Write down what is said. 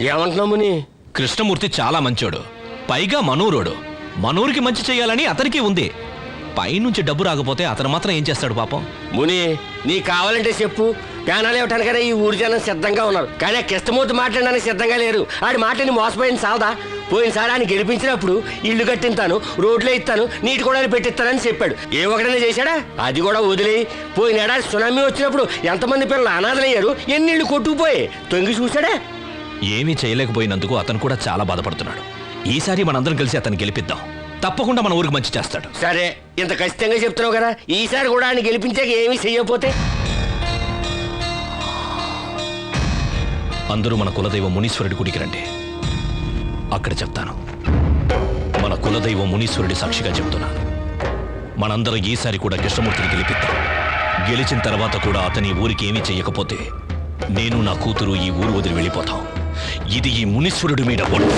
ఏమంటున్నావు ముని? కృష్ణమూర్తి చాలా మంచోడు, పైగా మనూరోడు. మనూరికి మంచి చేయాలని అతనికి ఉంది. పైనుంచి డబ్బు రాకపోతే అతను మాత్రం ఏం చేస్తాడు పాపం? ముని, నీకు కావాలంటే చెప్పు. ప్యానాలు ఇవ్వటానికైనా ఈ ఊరి జనం సిద్ధంగా ఉన్నారు, కానీ ఆ కృష్ణమూర్తి మాట్లాడడానికి సిద్ధంగా లేరు. ఆడి మాటని మోసపోయింది సావదా? పోయినసారి ఆయన గెలిపించినప్పుడు ఇల్లు కట్టిస్తాను, రోడ్లు ఇస్తాను, నీటి కూడా పెట్టిస్తానని చెప్పాడు. ఏ ఒకటనే చేశాడా? అది కూడా వదిలి పోయిన ఏడాది సునామీ వచ్చినప్పుడు ఎంతమంది పిల్లలు అనాథలయ్యారు, ఎన్ని ఇళ్ళు కొట్టుకుపోయి తొంగి చూశాడా? ఏమీ చేయలేకపోయినందుకు అతను కూడా చాలా బాధపడుతున్నాడు. ఈసారి మనందరం కలిసి అతను గెలిపిద్దాం. తప్పకుండా మన ఊరికి మంచి చేస్తాడు. సరే, ఇంత ఖచ్చితంగా చెప్తున్నావు కదా, ఈసారి కూడా ఆయన గెలిపించాక ఏమీ చెయ్యకపోతే? అందరూ మన కులదైవం మునీశ్వరుడి గుడికి రండి, అక్కడ చెప్తాను. మన కులదైవం మునీశ్వరుడి సాక్షిగా చెప్తున్నాను, మనందరం ఈసారి కూడా కృష్ణమూర్తిని గెలిపిద్దాం. గెలిచిన తర్వాత కూడా అతని ఊరికి ఏమీ చెయ్యకపోతే నేను నా కూతురు ఈ ఊరు వదిలి వెళ్ళిపోతాం. ఇది ఈ మునీశ్వరుడి మీద ఒట్టు.